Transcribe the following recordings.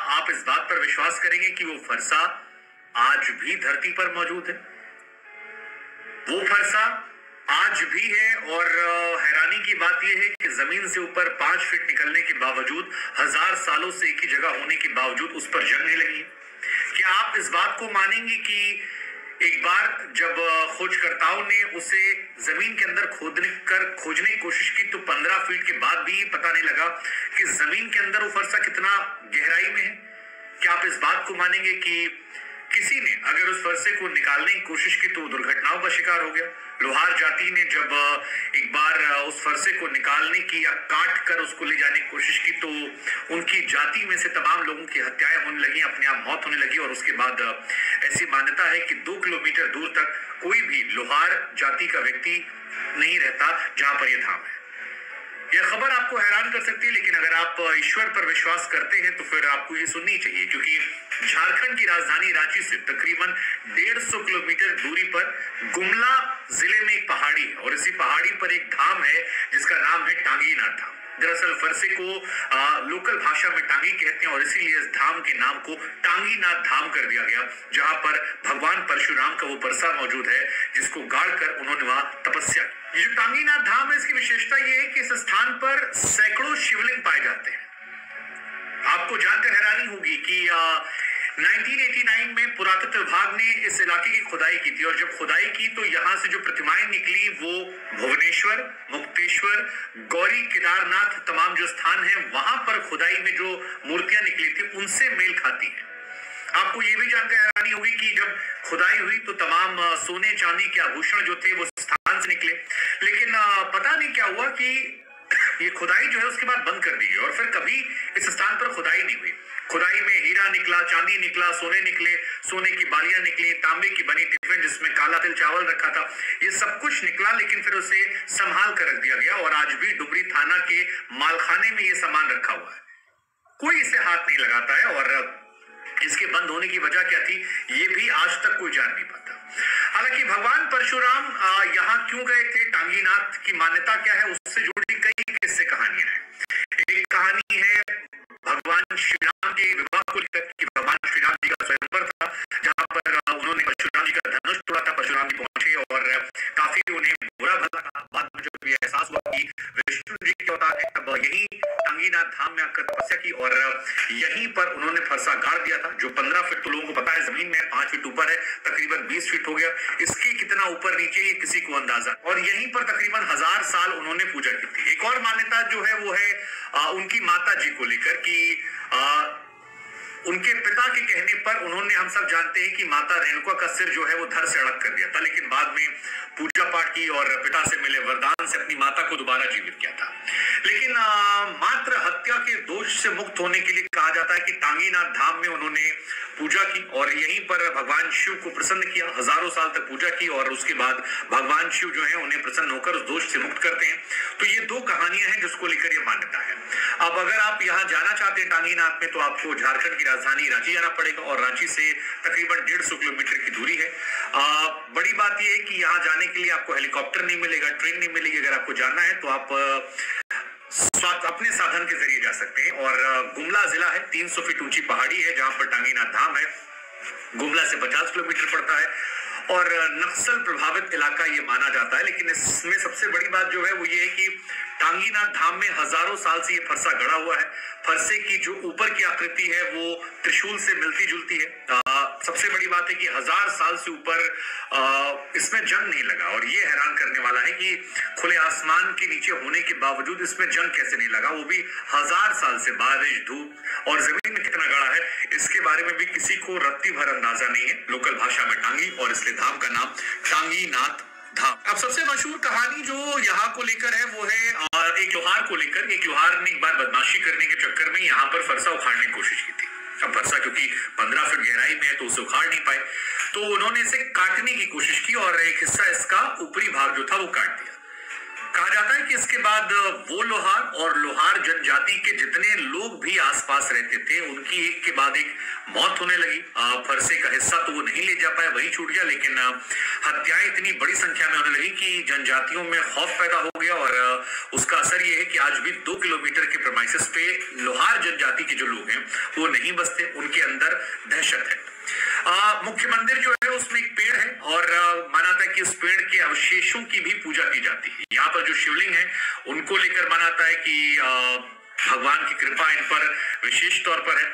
आप इस बात पर विश्वास करेंगे कि वो फरसा आज भी धरती पर मौजूद है? वो फरसा आज भी है और हैरानी की बात यह है कि जमीन से ऊपर 5 फीट निकलने के बावजूद, 1000 सालों से एक ही जगह होने के बावजूद उस पर जंग नहीं लगी। क्या आप इस बात को मानेंगे कि एक बार जब खोजकर्ताओं ने उसे जमीन के अंदर खोजने की कोशिश की तो 15 फीट के बाद भी पता नहीं लगा कि जमीन के अंदर वो फरसा कितना गहराई में है? क्या आप इस बात को मानेंगे कि किसी ने अगर उस फरसे को निकालने की कोशिश की तो दुर्घटनाओं का शिकार हो गया? लोहार जाति ने जब एक बार उस फरसे को निकालने की या काट कर उसको ले जाने की कोशिश की तो उनकी जाति में से तमाम लोगों की हत्याएं होने लगी, अपने आप मौत होने लगी। और उसके बाद ऐसी मान्यता है कि 2 किलोमीटर दूर तक कोई भी लोहार जाति का व्यक्ति नहीं रहता जहां पर यह धाम है। यह खबर आपको हैरान कर सकती है, लेकिन अगर आप ईश्वर पर विश्वास करते हैं तो फिर आपको ये सुननी चाहिए, क्योंकि झारखंड की राजधानी रांची से तकरीबन 150 किलोमीटर दूरी पर गुमला जिले में एक पहाड़ी है और इसी पहाड़ी पर एक धाम है जिसका नाम है टांगीनाथ धाम। दरअसल फरसे को लोकल भाषा में टांगी कहते हैं और इसीलिए इस धाम के नाम को टांगीनाथ धाम कर दिया गया, जहां पर भगवान परशुराम का वो फरसा मौजूद है जिसको गाड़कर उन्होंने वहां तपस्या की। ये जो टांगीनाथ धाम है इसकी विशेषता ये है कि इस स्थान पर सैकड़ों शिवलिंग पाए जाते हैं। आपको जानकर हैरानी होगी कि 1989 में पुरातत्व विभाग ने इस इलाके की खुदाई की थी और जब खुदाई की तो यहां से जो प्रतिमाएं निकली वो भुवनेश्वर, मुक्तेश्वर, गौरी, केदारनाथ तमाम जो स्थान हैं वहां पर खुदाई में जो मूर्तियां निकली थी उनसे मेल खाती हैं। आपको ये भी जानकर हैरानी होगी कि जब खुदाई हुई तो तमाम सोने चांदी के आभूषण जो थे वो स्थान से निकले, लेकिन पता नहीं क्या हुआ कि ये खुदाई जो है उसके बाद बंद कर दी गई और फिर कभी इस स्थान पर खुदाई नहीं हुई। खुदाई में हीरा निकला, चांदी निकला, सोने निकले, सोने की बालियां निकली, तांबे की बनी टिफिन जिसमें काला तिल चावल रखा था, ये सब कुछ निकला, लेकिन फिर उसे संभाल कर रख दिया गया और आज भी डुमरी थाना के मालखाने में ये सामान रखा हुआ है। कोई इसे हाथ नहीं लगाता है और इसके बंद होने की वजह क्या थी ये भी आज तक कोई जान नहीं पाता। हालांकि भगवान परशुराम यहाँ क्यों गए थे, टांगीनाथ की मान्यता क्या है, उससे जुड़ी कई किस्से कहानियां हैं। एक कहानी है भगवान श्री राम के विवाह को लेकर कि भगवान श्री राम जी का स्वयंवर था जहां पर उन्होंने परशुराम जी का धनुष तोड़ा था। परशुराम जी पहुंचे और काफी उन्हें बुरा भला कहा। बाद में जब ये एहसास हुआ कि विष्णु जी क्या होता है तब यही टांगीनाथ धाम में आकर तपस्या की और यहीं पर उन्होंने फरसा गाड़ दिया था जो 15 फीट तो लोगों को पता है जमीन में 5 फीट ऊपर है, तकरीबन 20 फीट हो गया। इसके कितना ऊपर नीचे ये किसी को अंदाजा, और यहीं पर तकरीबन 1000 साल उन्होंने पूजा की थी। एक और मान्यता जो है वो है उनकी माता जी को लेकर कि उनके पिता के कहने पर उन्होंने, हम सब जानते हैं कि माता रेणुका का सिर जो है वो धड़ से अलग कर दिया था, लेकिन बाद में पूजा पाठ की और पिता से मिले वरदान से अपनी माता को दोबारा जीवित किया था। लेकिन मात्र हत्या के दोष से मुक्त होने के लिए कहा जाता है कि टांगीनाथ धाम में उन्होंने पूजा की और यहीं पर भगवान शिव को प्रसन्न किया, हजारों साल तक पूजा की और उसके बाद भगवान शिव जो है उन्हें प्रसन्न होकर उस दोष से मुक्त करते हैं। तो ये 2 कहानियां हैं जिसको लेकर ये मान्यता है। अब अगर आप यहाँ जाना चाहते हैं टांगीनाथ में तो आपको झारखंड की राजधानी रांची जाना पड़ेगा और रांची से तकरीबन 150 किलोमीटर की दूरी है। बड़ी बात यह है कि यहाँ जाने के लिए आपको हेलीकॉप्टर नहीं मिलेगा, ट्रेन नहीं मिलेगी। अगर आपको जाना है तो आप अपने साधन के जरिए जा सकते हैं। और गुमला जिला है, 300 फीट ऊंची पहाड़ी है जहां पर टांगीनाथ धाम है। गुमला से 50 किलोमीटर पड़ता है और नक्सल प्रभावित इलाका ये माना जाता है। लेकिन इसमें सबसे बड़ी बात जो है वो ये है कि टांगीनाथ धाम में हजारों साल से ये फरसा गड़ा हुआ है। फरसे की जो ऊपर की आकृति है वो त्रिशूल से मिलती जुलती है। सबसे बड़ी बात है कि 1000 साल से ऊपर इसमें जंग नहीं लगा और ये हैरान करने वाला है कि खुले आसमान के नीचे होने के बावजूद इसमें जंग कैसे नहीं लगा, वो भी 1000 साल से। बारिश, धूप और जमीन में कितना गड़ा है इसके बारे में भी किसी को रत्ती भर अंदाजा नहीं है। लोकल भाषा में टांगी और इसलिए धाम का नाम टांगीनाथ धाम। अब सबसे मशहूर कहानी जो यहाँ को लेकर है वो है एक लोहार को लेकर। एक लोहार ने एक बार बदमाशी करने के चक्कर में यहाँ पर फरसा उखाड़ने की कोशिश की थी। अब फरसा क्योंकि 15 फीट गहराई में है तो उसे उखाड़ नहीं पाए, तो उन्होंने इसे काटने की कोशिश की और एक हिस्सा इसका ऊपरी भाग जो था वो काट दिया। कहा जाता है कि इसके बाद वो लोहार और लोहार जनजाति के जितने लोग भी आसपास रहते थे उनकी एक के बाद एक मौत होने लगी। फरसे का हिस्सा तो वो नहीं ले जा पाए, वही छूट गया, लेकिन हत्याएं इतनी बड़ी संख्या में होने लगी कि जनजातियों में खौफ पैदा हो गया और उसका असर ये है कि आज भी 2 किलोमीटर के प्रेमाइसेस पे लोहार जनजाति के जो लोग हैं वो नहीं बसते, उनके अंदर दहशत है। मुख्य मंदिर जो है उसमें एक पेड़ है और माना था कि उस पेड़ के अवशेषों की भी पूजा की जाती है। यहाँ पर जो शिवलिंग है उनको लेकर माना है कि भगवान की कृपा इन पर विशेष तौर पर है।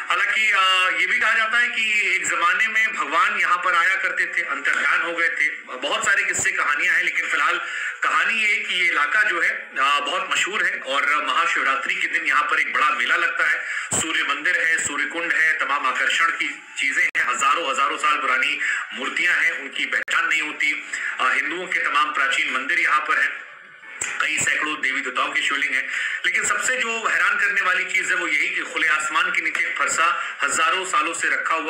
हालांकि ये भी कहा जाता है कि एक जमाने में भगवान यहाँ पर आया करते थे, अंतर्ध्यान हो गए थे। बहुत सारे किस्से कहानियां हैं, लेकिन फिलहाल कहानी ये कि ये इलाका जो है बहुत मशहूर है और महाशिवरात्रि के दिन यहाँ पर एक बड़ा मेला लगता है। सूर्य मंदिर है, सूर्य कुंड है, तमाम आकर्षण की चीजें हैं, हजारों साल पुरानी मूर्तियां हैं, उनकी पहचान नहीं होती। हिंदुओं के तमाम प्राचीन मंदिर यहाँ पर है, कई सैकड़ों देवी देवताओं की शिवलिंग है। लेकिन सबसे जो हैरान करने वाली चीज है वो यही कि खुले आसमान के नीचे एक फरसा हजारों सालों से रखा हुआ